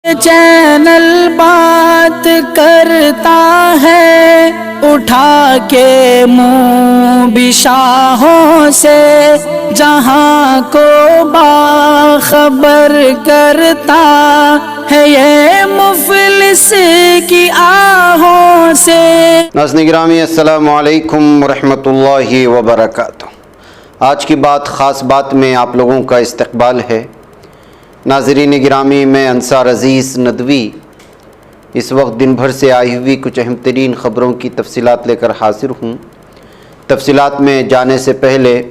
Channel بات کرتا ہے اٹھا کے منہ بشاہوں سے، جہاں کو باخبر کرتا ہے یہ مفلس کی آہوں سے۔ ناظرین گرامی السلام علیکم ورحمۃ اللہ وبرکاتہ۔ آج کی بات خاص بات میں آپ لوگوں کا استقبال ہے۔ ناظرین گرامی، میں انصار عزیز ندوی اس وقت دن بھر سے آئی ہوئی کچھ اہم ترین خبروں کی تفصیلات لے کر حاضر ہوں۔ تفصیلات میں جانے سے پہلے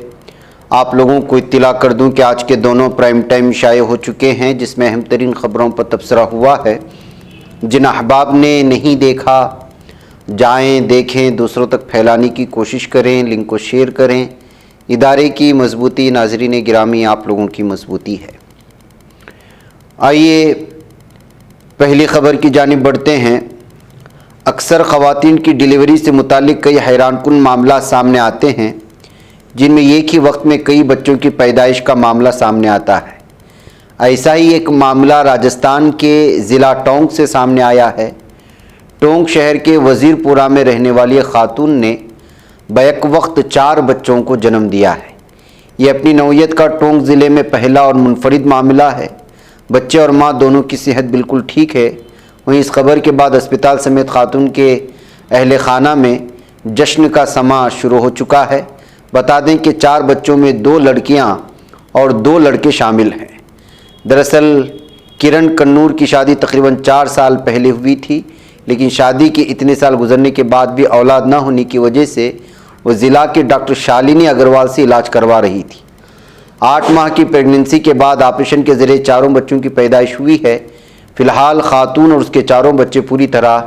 آپ لوگوں کو اطلاع کر دوں کہ آج کے دونوں پرائم ٹائم شائع ہو چکے ہیں، جس میں اہم ترین خبروں پر تبصرہ ہوا ہے۔ جن احباب نے نہیں دیکھا جائیں دیکھیں، دوسروں تک پھیلانے کی کوشش کریں، لنک کو شیئر کریں۔ ادارے کی مضبوطی ناظرین گرامی آپ لوگوں کی مضبوطی ہے۔ آئیے پہلی خبر کی جانب بڑھتے ہیں۔ اکثر خواتین کی ڈیلیوری سے متعلق کئی حیران کن معاملات سامنے آتے ہیں، جن میں ایک ہی وقت میں کئی بچوں کی پیدائش کا معاملہ سامنے آتا ہے۔ ایسا ہی ایک معاملہ راجستھان کے ضلع ٹونک سے سامنے آیا ہے۔ ٹونک شہر کے وزیر پورہ میں رہنے والی خاتون نے بیک وقت 4 بچوں کو جنم دیا ہے۔ یہ اپنی نوعیت کا ٹونک ضلع میں پہلا اور منفرد معاملہ ہے۔ بچے اور ماں دونوں کی صحت بالکل ٹھیک ہے۔ وہیں اس خبر کے بعد اسپتال سمیت خاتون کے اہل خانہ میں جشن کا سماں شروع ہو چکا ہے۔ بتا دیں کہ 4 بچوں میں 2 لڑکیاں اور 2 لڑکے شامل ہیں۔ دراصل کرن کنور کی شادی تقریباً 4 سال پہلے ہوئی تھی، لیکن شادی کے اتنے سال گزرنے کے بعد بھی اولاد نہ ہونے کی وجہ سے وہ ضلع کے ڈاکٹر شالنی اگروال سے علاج کروا رہی تھی۔ 8 ماہ کی پریگننسی کے بعد آپریشن کے ذریعے 4 بچوں کی پیدائش ہوئی ہے۔ فی الحال خاتون اور اس کے 4 بچے پوری طرح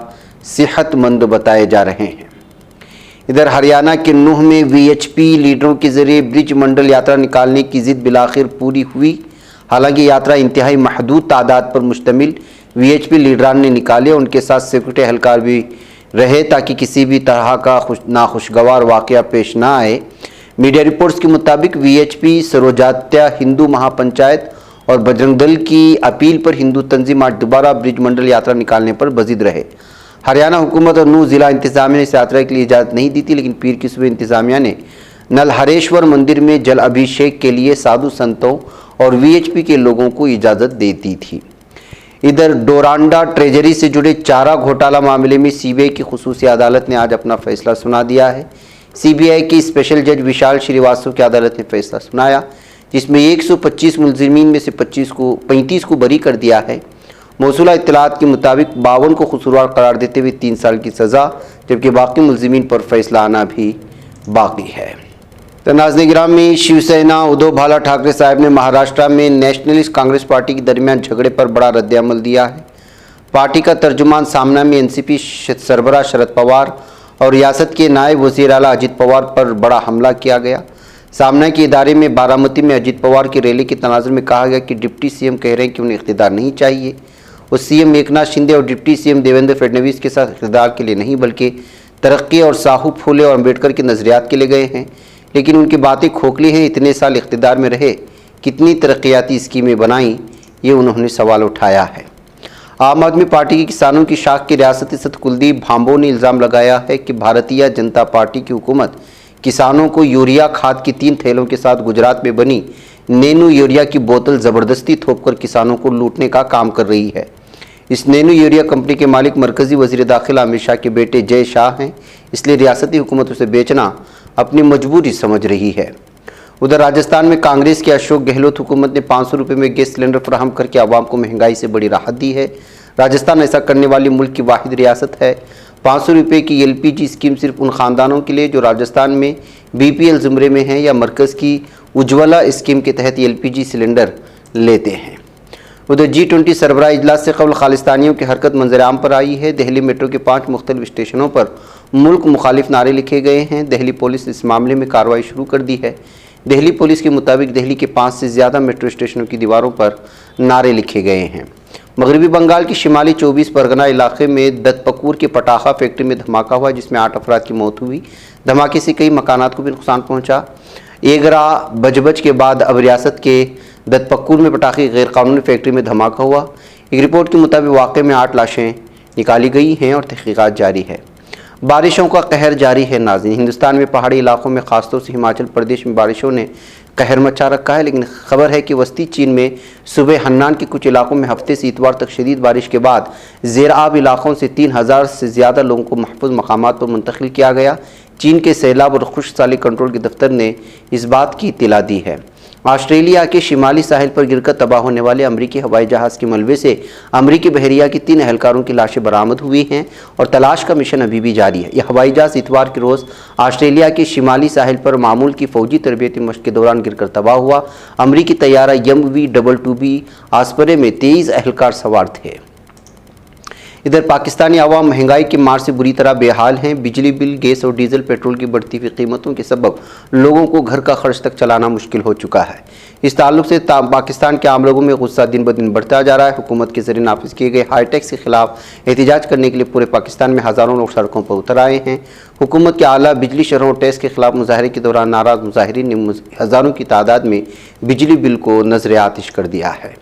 صحت مند بتائے جا رہے ہیں۔ ادھر ہریانہ کے نوح میں VHP لیڈروں کے ذریعے برج منڈل یاترا نکالنے کی ضد بالآخر پوری ہوئی۔ حالانکہ یاترا انتہائی محدود تعداد پر مشتمل VHP لیڈران نے نکالے، ان کے ساتھ سیکورٹی اہلکار بھی رہے تاکہ کسی بھی طرح کا ناخوشگوار واقعہ پیش نہ آئے۔ میڈیا رپورٹس کے مطابق VHP سروجاتیہ ہندو مہا پنچایت اور بجرنگ دل کی اپیل پر ہندو تنظیم آج دوبارہ برج منڈل یاترا نکالنے پر بضد رہے۔ ہریانہ حکومت اور نوح ضلع انتظامیہ نے اس یاترا کے لیے اجازت نہیں دی تھی، لیکن پیر کی صبح انتظامیہ نے نل ہریشور مندر میں جل ابھیشیک کے لیے سادھو سنتوں اور VHP کے لوگوں کو اجازت دے دی تھی۔ ادھر ڈورانڈا ٹریجری سے جڑے چارہ گھوٹالہ معاملے میں CBI کی خصوصی عدالت نے آج اپنا فیصلہ سنا دیا ہے۔ CBI کی اسپیشل جج وشال شریواستو کی عدالت نے فیصلہ سنایا، جس میں 125 ملزمین میں سے 35 کو بری کر دیا ہے۔ موصولہ اطلاعات کے مطابق 52 کو قصوروار قرار دیتے ہوئے 3 سال کی سزا، جبکہ باقی ملزمین پر فیصلہ آنا بھی باقی ہے۔ تو ناظرین گرامی، شیو سینا ادھو بھالا ٹھاکرے صاحب نے مہاراشٹر میں نیشنلسٹ کانگریس پارٹی کے درمیان جھگڑے پر بڑا رد عمل دیا ہے۔ پارٹی کا ترجمان سامنا میں NCP سربراہ شرد پوار اور ریاست کے نائب وزیر اعلیٰ اجیت پوار پر بڑا حملہ کیا گیا۔ سامنا کے ادارے میں بارامتی میں اجیت پوار کی ریلی کے تناظر میں کہا گیا کہ ڈپٹی CM کہہ رہے ہیں کہ انہیں اقتدار نہیں چاہیے۔ وہ CM ایکناتھ شندے اور ڈپٹی CM دیویندر فڈنویس کے ساتھ اقتدار کے لیے نہیں بلکہ ترقی اور ساہو پھولے اور امبیڈکر کے نظریات کے لیے گئے ہیں، لیکن ان کی باتیں کھوکھلی ہیں۔ اتنے سال اقتدار میں رہے، کتنی ترقیاتی اسکیمیں بنائیں، یہ انہوں نے سوال اٹھایا ہے۔ عام آدمی پارٹی کی کسانوں کی شاخ کے ریاستی صدر کلدیپ بھامبو نے الزام لگایا ہے کہ بھارتیہ جنتا پارٹی کی حکومت کسانوں کو یوریا کھاد کی 3 تھیلوں کے ساتھ گجرات میں بنی نینو یوریا کی بوتل زبردستی تھوپ کر کسانوں کو لوٹنے کا کام کر رہی ہے۔ اس نینو یوریا کمپنی کے مالک مرکزی وزیر داخلہ امت شاہ کے بیٹے جے شاہ ہیں، اس لیے ریاستی حکومت اسے بیچنا اپنی مجبوری سمجھ رہی ہے۔ ادھر راجستھان میں کانگریس کی اشوک گہلوت حکومت نے 500 روپے میں گیس سلنڈر فراہم کر کے عوام کو مہنگائی سے بڑی راحت دی ہے۔ راجستھان ایسا کرنے والی ملک کی واحد ریاست ہے۔ 500 روپے کی LPG اسکیم صرف ان خاندانوں کے لیے جو راجستھان میں BPL زمرے میں ہیں یا مرکز کی اجولا اسکیم کے تحت LPG سلنڈر لیتے ہیں۔ ادھر G20 سربراہ اجلاس سے قبل خالصتانیوں کی حرکت منظر عام پر آئی ہے۔ دہلی میٹرو کے 5 مختلف اسٹیشنوں پر ملک مخالف نعرے لکھے گئے ہیں۔ دہلی پولیس اس معاملے میں کارروائی شروع کر دی ہے۔ دہلی پولیس کے مطابق دہلی کے 5 سے زیادہ میٹرو اسٹیشنوں کی دیواروں پر نعرے لکھے گئے ہیں۔ مغربی بنگال کی شمالی 24 پرگنہ علاقے میں دت پکور کے پٹاخہ فیکٹری میں دھماکہ ہوا، جس میں 8 افراد کی موت ہوئی۔ دھماکے سے کئی مکانات کو بھی نقصان پہنچا۔ 11 بج کے بعد اب ریاست کے دت پکور میں پٹاخے غیر قانونی فیکٹری میں دھماکہ ہوا۔ ایک رپورٹ کے مطابق واقعے میں 8 لاشیں نکالی گئی ہیں اور تحقیقات جاری ہے۔ بارشوں کا قہر جاری ہے ناظرین، ہندوستان میں پہاڑی علاقوں میں خاص طور سے ہماچل پردیش میں بارشوں نے قہر مچا رکھا ہے، لیکن خبر ہے کہ وسطی چین میں صوبے ہنان کے کچھ علاقوں میں ہفتے سے اتوار تک شدید بارش کے بعد زیر آب علاقوں سے 3000 سے زیادہ لوگوں کو محفوظ مقامات پر منتقل کیا گیا۔ چین کے سیلاب اور خشک سالی کنٹرول کے دفتر نے اس بات کی اطلاع دی ہے۔ آسٹریلیا کے شمالی ساحل پر گر کر تباہ ہونے والے امریکی ہوائی جہاز کے ملبے سے امریکی بحریہ کی 3 اہلکاروں کی لاشیں برآمد ہوئی ہیں اور تلاش کا مشن ابھی بھی جاری ہے۔ یہ ہوائی جہاز اتوار کے روز آسٹریلیا کے شمالی ساحل پر معمول کی فوجی تربیتی مشق کے دوران گر کر تباہ ہوا۔ امریکی طیارہ MV-22B آسپرے میں 23 اہلکار سوار تھے۔ ادھر پاکستانی عوام مہنگائی کی مار سے بری طرح بے حال ہیں۔ بجلی بل، گیس اور ڈیزل پیٹرول کی بڑھتی ہوئی قیمتوں کے سبب لوگوں کو گھر کا خرچ تک چلانا مشکل ہو چکا ہے۔ اس تعلق سے پاکستان کے عام لوگوں میں غصہ دن بدن بڑھتا جا رہا ہے۔ حکومت کے ذریعے نافذ کیے گئے ہائی ٹیکس کے خلاف احتجاج کرنے کے لیے پورے پاکستان میں ہزاروں لوگ سڑکوں پر اتر آئے ہیں۔ حکومت کے اعلیٰ بجلی شرحوں اور ٹیکس کے خلاف مظاہرے کے دوران ناراض مظاہرین نے ہزاروں کی تعداد میں بجلی بل کو نذر آتش کر دیا ہے۔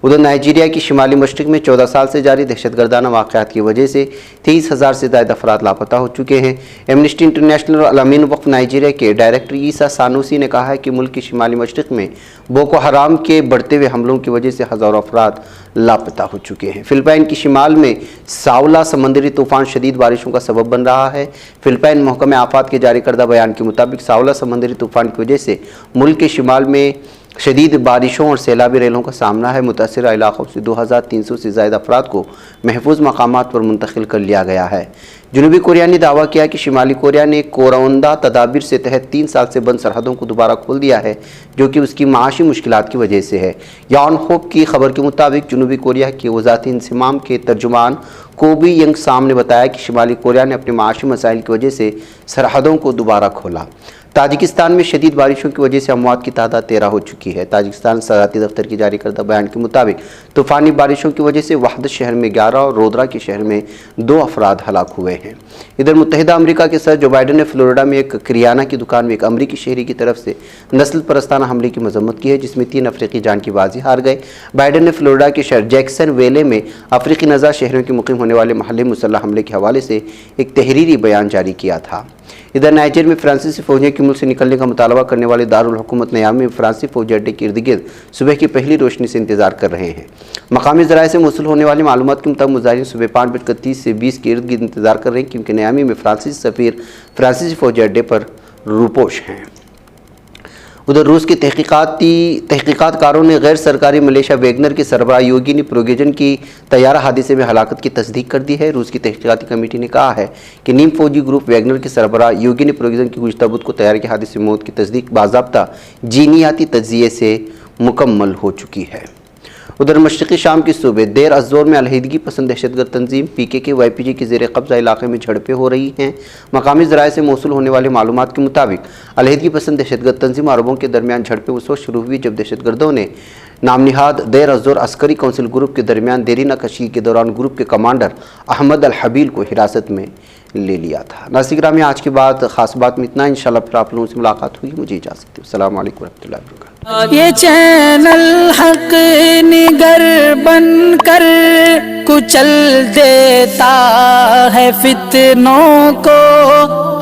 ادھر نائجیریا کی شمالی مشرق میں 14 سال سے جاری دہشت گردانہ واقعات کی وجہ سے 23,000 سے زائد افراد لاپتہ ہو چکے ہیں۔ ایمنسٹی انٹرنیشنل اور الامین وقف نائجیریا کے ڈائریکٹر عیسیٰ سانوسی نے کہا ہے کہ ملک کی شمالی مشرق میں بوکو حرام کے بڑھتے ہوئے حملوں کی وجہ سے ہزاروں افراد لاپتہ ہو چکے ہیں۔ فلپائن کی شمال میں ساولا سمندری طوفان شدید بارشوں کا سبب بن رہا ہے۔ فلپائن محکمہ آفات کے جاری کردہ بیان کے مطابق ساولا سمندری طوفان کی وجہ سے ملک کے شمال میں شدید بارشوں اور سیلابی ریلوں کا سامنا ہے۔ متاثرہ علاقوں سے 2300 سے زائد افراد کو محفوظ مقامات پر منتقل کر لیا گیا ہے۔ جنوبی کوریا نے دعویٰ کیا کہ شمالی کوریا نے کورونا تدابیر سے تحت 3 سال سے بند سرحدوں کو دوبارہ کھول دیا ہے، جو کہ اس کی معاشی مشکلات کی وجہ سے ہے۔ یان ہوپ کی خبر کے مطابق جنوبی کوریا کے وزارت انضمام کے ترجمان کوبی ینگ سام نے بتایا کہ شمالی کوریا نے اپنے معاشی مسائل کی وجہ سے سرحدوں کو دوبارہ کھولا۔ تاجکستان میں شدید بارشوں کی وجہ سے اموات کی تعداد 13 ہو چکی ہے۔ تاجکستان صدارتی دفتر کی جاری کردہ بیان کے مطابق طوفانی بارشوں کی وجہ سے وحدت شہر میں 11 اور رودرا کے شہر میں 2 افراد ہلاک ہوئے ہیں۔ ادھر متحدہ امریکہ کے صدر جو بائیڈن نے فلوریڈا میں ایک کریانہ کی دکان میں ایک امریکی شہری کی طرف سے نسل پرستانہ حملے کی مذمت کی ہے، جس میں 3 افریقی جان کی بازی ہار گئے۔ بائیڈن نے فلوریڈا کے شہر جیکسن ویلے میں افریقی نژاد شہریوں کے مقیم ہونے والے محلے مسلح حملے کے حوالے سے ایک تحریری بیان جاری کیا تھا۔ ادھر نائجر میں فرانسیسی فوجیوں کے ملک سے نکلنے کا مطالبہ کرنے والے دارالحکومت نیامی میں فرانسیسی فوجی اڈے کے ارد گرد صبح کی پہلی روشنی سے انتظار کر رہے ہیں۔ مقامی ذرائع سے موصول ہونے والی معلومات کے مطابق مظاہرین صبح 5:30 سے 20 کے ارد گرد انتظار کر رہے ہیں، کیونکہ نیامی میں فرانسیسی سفیر فرانسیسی فوجی اڈے پر روپوش ہیں۔ ادھر روس کے تحقیقات کاروں نے غیر سرکاری ملیشیا ویگنر کے سربراہ یوگینی پروگیجن کی طیارہ حادثے میں ہلاکت کی تصدیق کر دی ہے۔ روس کی تحقیقاتی کمیٹی نے کہا ہے کہ نیم فوجی گروپ ویگنر کے سربراہ یوگینی پروگیجن کی گزشتہ بدھ کو طیارے کے حادثے میں موت کی تصدیق باضابطہ جینیاتی تجزیے سے مکمل ہو چکی ہے۔ ادھر مشرقی شام کے صوبے دیر الزور میں علیحدگی پسند دہشت گرد تنظیم PKK-YPG کے زیر قبضہ علاقے میں جھڑپیں ہو رہی ہیں۔ مقامی ذرائع سے موصول ہونے والے معلومات کے مطابق علیحدگی پسند دہشت گرد تنظیم عربوں کے درمیان جھڑپیں اس وقت شروع ہوئی جب دہشت گردوں نے نام نہاد دیر الزور عسکری کونسل گروپ کے درمیان دیرینہ کشی کے دوران گروپ کے کمانڈر احمد الحبیل کو حراست میں لے لیا تھا۔ ناظرین گرامی، آج کی خاص بات میں اتنا، انشاءاللہ پھر آپ لوگوں سے ملاقات ہوئی۔ مجھے اجازت دیں۔ السلام علیکم ورحمۃ اللہ وبرکاتہ۔ یہ چینل حق نگر بن کر کچل دیتا ہے فتنوں کو،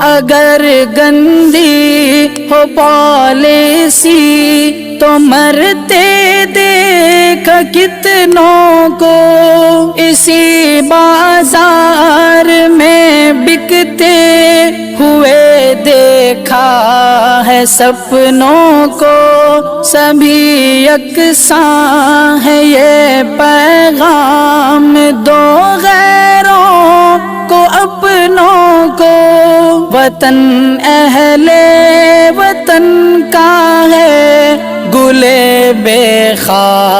اگر گندی ہو پالیسی تو مرتے دیکھ کتنوں کو، اسی بازار میں بکتے ہوئے دیکھا ہے سپنوں کو، سبھی یکساں ہے یہ پیغام دو غیروں کو اپنوں کو، وطن اہل وطن کا ہے گلے بے خار